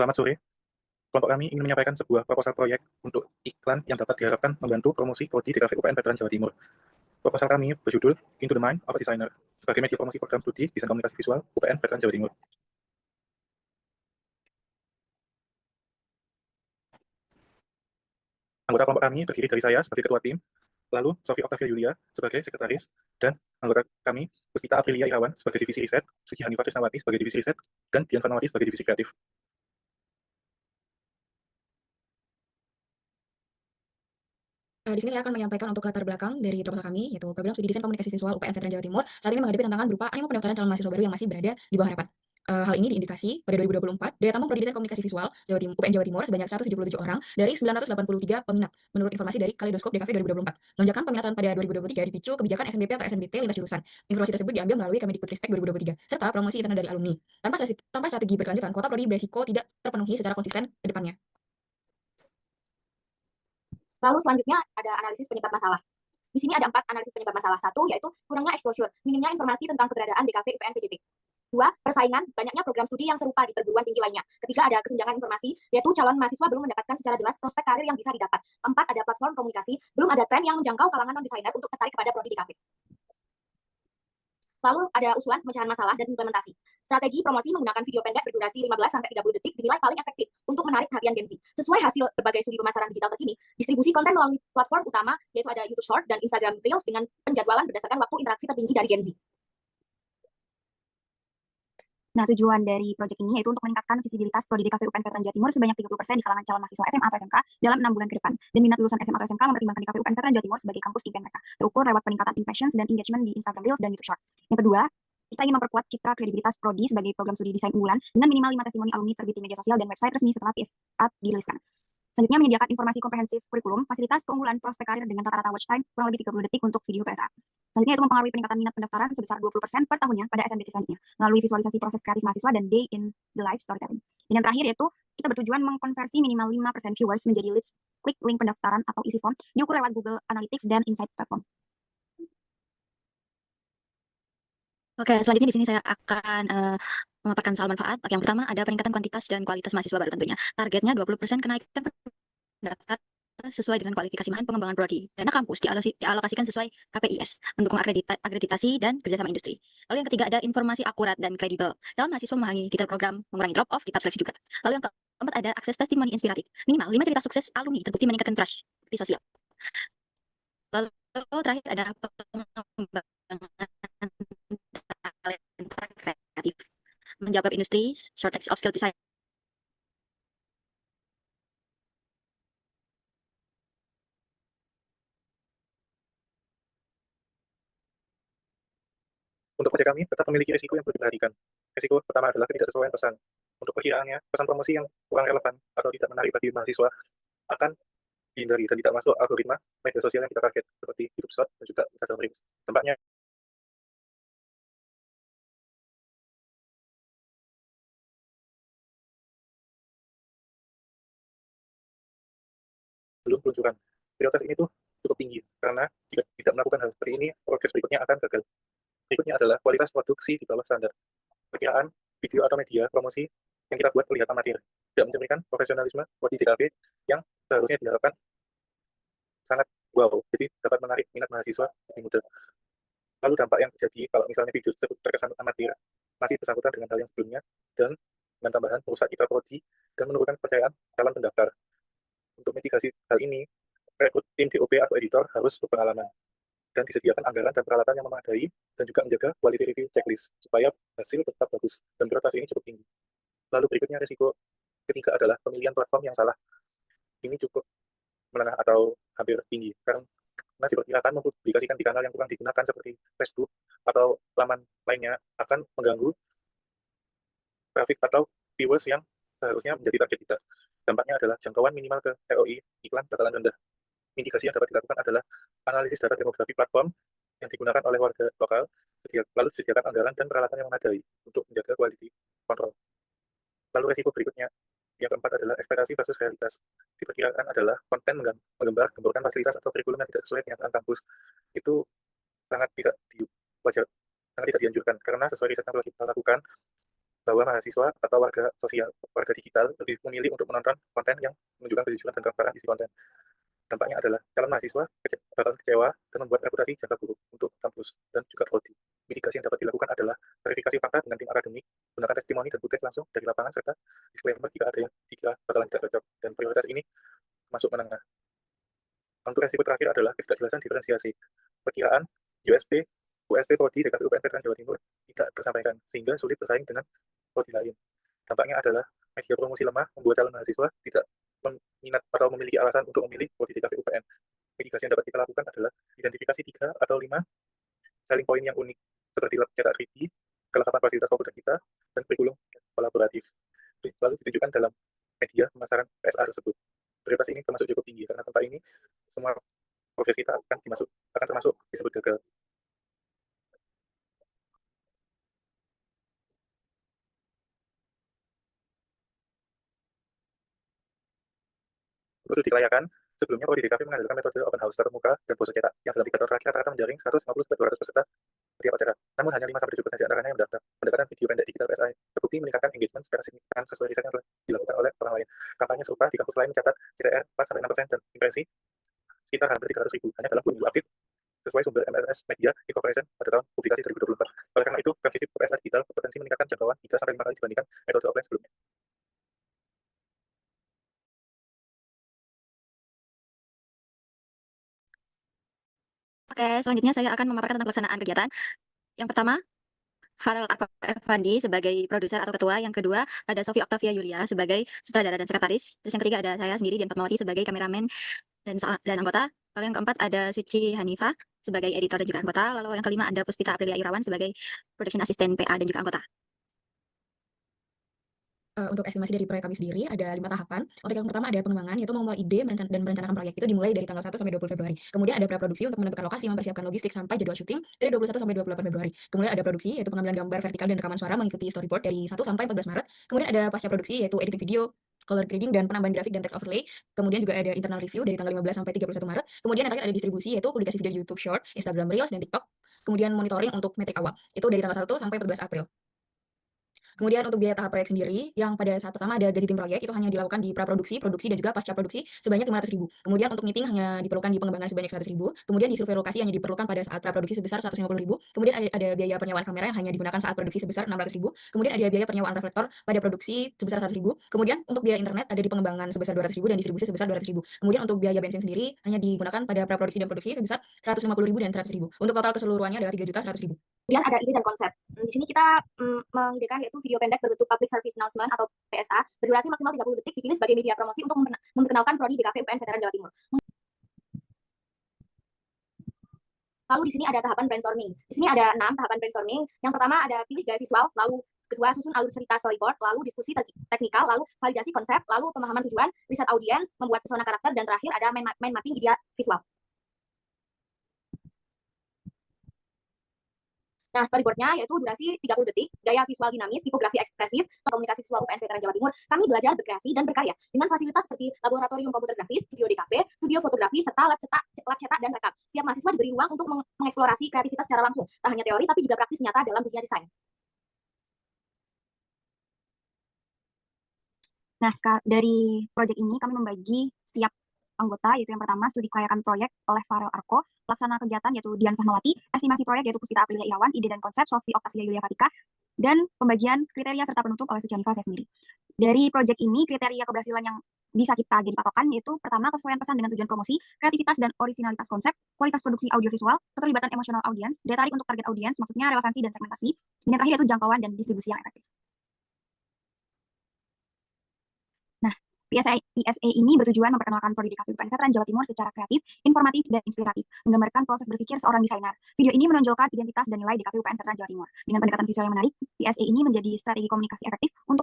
Selamat sore. Kelompok kami ingin menyampaikan sebuah proposal proyek untuk iklan yang dapat diharapkan membantu promosi prodi di Cafe UPN Veteran Jawa Timur. Proposal kami berjudul Into the Mind of a Designer sebagai media promosi program studi desain komunikasi visual UPN Veteran Jawa Timur. Anggota kelompok kami terdiri dari saya sebagai ketua tim, lalu Sofi Octavia Yulia sebagai sekretaris, dan anggota kami Puspita Aprilia Irawan sebagai divisi riset, Suci Hanifah Trisnawati sebagai divisi riset, dan Dian Fatmawati sebagai divisi kreatif. Di sini saya akan menyampaikan untuk latar belakang dari proposal kami, yaitu program studi desain komunikasi visual UPN Veteran Jawa Timur saat ini menghadapi tantangan berupa animo pendaftaran calon mahasiswa baru yang masih berada di bawah harapan. Hal ini diindikasi pada 2024, daya tampung prodi desain komunikasi visual UPN Jawa Timur sebanyak 177 orang dari 983 peminat, menurut informasi dari Kaleidoskop DKV 2024. Lonjakan peminatan pada 2023 dipicu kebijakan SNBP atau SNBT lintas jurusan. Informasi tersebut diambil melalui Kemendikbudristek 2023, serta promosi internal dari alumni. Tanpa strategi berkelanjutan, kuota prodi beresiko tidak terpenuhi secara konsisten ke depannya. Lalu selanjutnya ada analisis penyebab masalah. Di sini ada 4 analisis penyebab masalah. 1, yaitu kurangnya exposure, minimnya informasi tentang keberadaan DKV UPN VJT. 2, persaingan, banyaknya program studi yang serupa di perguruan tinggi lainnya. 3, ada kesenjangan informasi, yaitu calon mahasiswa belum mendapatkan secara jelas prospek karir yang bisa didapat. 4, ada platform komunikasi, belum ada tren yang menjangkau kalangan non-desainer untuk tertarik kepada prodi DKV. Lalu ada usulan pemecahan masalah dan implementasi. Strategi promosi menggunakan video pendek berdurasi 15-30 detik dinilai paling efektif untuk menarik perhatian Gen Z. Sesuai hasil berbagai studi pemasaran digital terkini, distribusi konten melalui platform utama yaitu ada YouTube Short dan Instagram Reels dengan penjadwalan berdasarkan waktu interaksi tertinggi dari Gen Z. Nah, tujuan dari proyek ini yaitu untuk meningkatkan visibilitas prodi DKV UPN Veteran Jawa Timur sebanyak 30% di kalangan calon mahasiswa SMA atau SMK dalam 6 bulan ke depan. Dan minat lulusan SMA atau SMK mempertimbangkan DKV UPN Veteran Jawa Timur sebagai kampus impian mereka, terukur lewat peningkatan impressions dan engagement di Instagram Reels dan YouTube Short. Yang kedua, kita ingin memperkuat citra kredibilitas prodi sebagai program studi desain unggulan dengan minimal 5 testimoni alumni terbit di media sosial dan website resmi setelah PSA diriliskan. Selanjutnya, menyediakan informasi komprehensif kurikulum, fasilitas keunggulan prospek karir dengan rata-rata watch time kurang lebih 30 detik untuk video PSA. Selanjutnya, itu mempengaruhi peningkatan minat pendaftaran sebesar 20% per tahunnya pada SNBT selanjutnya, melalui visualisasi proses kreatif mahasiswa dan day in the life storytelling. Dan yang terakhir yaitu, kita bertujuan mengkonversi minimal 5% viewers menjadi leads, klik link pendaftaran atau isi form, diukur lewat Google Analytics dan Insight Platform. Oke, selanjutnya di sini saya akan memaparkan soal manfaat. Oke, yang pertama ada peningkatan kuantitas dan kualitas mahasiswa baru tentunya. Targetnya 20% kenaikan pendaftar sesuai dengan kualifikasi pengembangan prodi. Dana kampus dialokasikan sesuai KPIs, mendukung akreditasi dan kerjasama industri. Lalu yang ketiga ada informasi akurat dan kredibel. Dalam mahasiswa memahami detail program, mengurangi drop off di tahap seleksi juga. Lalu yang keempat ada akses testimoni inspiratif. Minimal 5 cerita sukses alumni terbukti meningkatkan trust di sosial. Lalu terakhir ada pengembangan talenta kreatif, menjawab industri, shortage of skill design. Untuk proyek kami tetap memiliki risiko yang perlu diperhatikan. Risiko pertama adalah ketidaksesuaian pesan. Untuk perkiraannya, pesan promosi yang kurang relevan atau tidak menarik bagi mahasiswa akan dihindari dan tidak masuk algoritma media sosial yang kita target seperti YouTube Short dan juga Instagram Reels. Dampaknya belum peluncuran. Prioritas ini tuh cukup tinggi karena jika tidak melakukan hal seperti ini, progres berikutnya akan gagal. Berikutnya adalah kualitas produksi di bawah standar. Perkiraan video atau media promosi yang kita buat terlihat amatir, tidak mencerminkan profesionalisme prodi DKV yang seharusnya diharapkan sangat wow, jadi dapat menarik minat mahasiswa lebih mudah. Lalu dampak yang terjadi kalau misalnya video tersebut terkesan amatir, masih bersangkutan dengan hal yang sebelumnya, dan dengan tambahan merusak citra prodi dan menurunkan kepercayaan calon pendaftar. Untuk mitigasi hal ini, rekrut tim DOP atau editor harus berpengalaman dan disediakan anggaran dan peralatan yang memadai dan juga menjaga quality review checklist supaya hasil tetap bagus dan prioritas ini cukup tinggi. Lalu berikutnya risiko ketiga adalah pemilihan platform yang salah. Ini cukup menengah atau hampir tinggi karena diperkirakan mempublikasikan di kanal yang kurang digunakan seperti Facebook atau laman lainnya akan mengganggu traffic atau viewers yang seharusnya menjadi target kita. Dampaknya adalah jangkauan minimal ke ROI iklan bakalan rendah. Mitigasi yang dapat dilakukan adalah analisis data demografi platform yang digunakan oleh warga lokal, lalu disediakan anggaran dan peralatan yang memadai untuk menjaga quality control. Lalu risiko berikutnya, yang keempat adalah ekspektasi versus realitas. Diperkirakan adalah konten menggambarkan fasilitas atau kurikulum yang tidak sesuai kenyataan kampus. Itu sangat tidak dianjurkan karena sesuai riset yang telah kita lakukan, bahwa mahasiswa atau warga digital lebih memilih untuk menonton konten yang menunjukkan kejujuran dan kebenaran isi konten. Dampaknya adalah calon mahasiswa bakal kecewa dan membuat reputasi jangka buruk untuk kampus dan juga prodi. Mitigasi yang dapat dilakukan adalah verifikasi fakta dengan tim akademik, gunakan testimoni dan footage langsung dari lapangan, serta disclaimer jika ada yang bakalan tidak cocok, dan prioritas ini masuk menengah. Untuk resiko terakhir adalah ketidakjelasan diferensiasi. Perkiraan USP prodi DKV UPN Veteran Jawa Timur tidak tersampaikan, sehingga sulit bersaing dengan prodi lain. Dampaknya adalah media promosi lemah membuat calon mahasiswa tidak minat atau memiliki alasan untuk memilih prodi DKV UPN. Mitigasi yang dapat kita lakukan adalah identifikasi 3 atau 5 selling point yang unik, seperti lab cetak 3D, kelengkapan fasilitas komputer kita, dan kurikulum kolaboratif. Lalu ditunjukkan dalam media pemasaran PSA tersebut. Prioritas ini termasuk cukup tinggi, karena tanpa ini semua progres kita akan termasuk disebut gagal. Untuk studi kelayakan, sebelumnya prodi DKV mengandalkan metode open house terbuka dan boso cetak yang dalam 3 tahun terakhir rata-rata menjaring 150-200 peserta setiap acara. Namun hanya 5-7% di antaranya yang mendaftar. Pendekatan video pendek digital PSI terbukti meningkatkan engagement secara signifikan sesuai riset yang telah dilakukan oleh orang lain. Kampanye serupa di kampus lain mencatat CTR 4-6% dan impresi sekitar hampir 300.000 hanya dalam 2 minggu update sesuai sumber MLS Media Incorporation pada tahun publikasi 2024. Oleh karena itu, transisi PSI digital berpotensi meningkatkan jangkauan 3-5 kali dibandingkan metode offline sebelumnya. Oke, selanjutnya saya akan memaparkan tentang pelaksanaan kegiatan. Yang pertama, Farel Effandi sebagai produser atau ketua. Yang kedua, ada Sofi Octavia Yulia sebagai sutradara dan sekretaris. Terus yang ketiga ada saya sendiri, Dian Fatmawati, sebagai kameramen dan anggota. Lalu yang keempat ada Suci Hanifa sebagai editor dan juga anggota. Lalu yang kelima ada Puspita Aprilia Irawan sebagai production assistant PA dan juga anggota. Untuk estimasi dari proyek kami sendiri ada 5 tahapan. Untuk yang pertama ada pengembangan, yaitu mengumpulkan ide dan merencanakan proyek itu dimulai dari tanggal 1 sampai 20 Februari. Kemudian ada praproduksi untuk menentukan lokasi, mempersiapkan logistik sampai jadwal syuting dari 21 sampai 28 Februari. Kemudian ada produksi, yaitu pengambilan gambar vertikal dan rekaman suara mengikuti storyboard dari 1 sampai 14 Maret. Kemudian ada pasca produksi, yaitu editing video, color grading dan penambahan grafik dan text overlay. Kemudian juga ada internal review dari tanggal 15 sampai 31 Maret. Kemudian yang terakhir ada distribusi, yaitu publikasi video di YouTube Short, Instagram Reels, dan TikTok. Kemudian monitoring untuk metrik awal, itu dari tanggal 1 sampai 14 April. Kemudian untuk biaya tahap proyek sendiri, yang pada saat pertama ada gaji tim proyek, itu hanya dilakukan di praproduksi, produksi, dan juga pasca produksi sebanyak 500.000. Kemudian untuk meeting hanya diperlukan di pengembangan sebanyak 100.000. Kemudian di survei lokasi hanya diperlukan pada saat praproduksi sebesar 150.000. Kemudian ada biaya penyewaan kamera yang hanya digunakan saat produksi sebesar 600.000. Kemudian ada biaya penyewaan reflektor pada produksi sebesar 100.000. Kemudian untuk biaya internet ada di pengembangan sebesar 200.000 dan distribusi sebesar 200.000. Kemudian untuk biaya bensin sendiri hanya digunakan pada praproduksi dan produksi sebesar 150.000 dan 100.000. Untuk total keseluruhannya adalah 3.100.000. Kemudian ada ide dan konsep. Di sini kita mengidekan yaitu video pendek berbentuk public service announcement atau PSA berdurasi maksimal 30 detik dipilih sebagai media promosi untuk memperkenalkan prodi DKV UPN Veteran Jawa Timur. Lalu di sini ada tahapan brainstorming. Di sini ada 6 tahapan brainstorming. Yang pertama ada pilih gaya visual, lalu kedua susun alur cerita storyboard, lalu diskusi teknikal, lalu validasi konsep, lalu pemahaman tujuan, riset audiens, membuat pesona karakter, dan terakhir ada mind mapping ide visual. Nah, storyboardnya yaitu durasi 30 detik, gaya visual dinamis, tipografi ekspresif, komunikasi visual UPN Veteran Jawa Timur. Kami belajar berkreasi dan berkarya dengan fasilitas seperti laboratorium komputer grafis, video DKV, studio fotografi, serta lab cetak dan rekam. Setiap mahasiswa diberi ruang untuk mengeksplorasi kreativitas secara langsung, tak hanya teori tapi juga praktis nyata dalam dunia desain. Nah, dari proyek ini kami membagi setiap anggota, yaitu yang pertama studi kelayakan proyek oleh Farel Arko, pelaksana kegiatan yaitu Dian Fatmawati, estimasi proyek yaitu Puspita Aprilia Irawan, ide dan konsep Sofi Octavia Yulia Fatika, dan pembagian kriteria serta penutup oleh Suci Hanifa saya sendiri. Dari proyek ini, kriteria keberhasilan yang bisa kita jadi patokan yaitu pertama kesesuaian pesan dengan tujuan promosi, kreativitas dan originalitas konsep, kualitas produksi audiovisual, keterlibatan emosional audiens, daya tarik untuk target audiens, maksudnya relevansi dan segmentasi, dan yang terakhir yaitu jangkauan dan distribusi yang efektif. Nah, PSA ini bertujuan memperkenalkan prodi DKV UPN Veteran Jawa Timur secara kreatif, informatif, dan inspiratif, menggambarkan proses berpikir seorang desainer. Video ini menonjolkan identitas dan nilai DKV UPN Veteran Jawa Timur. Dengan pendekatan visual yang menarik, PSA ini menjadi strategi komunikasi efektif untuk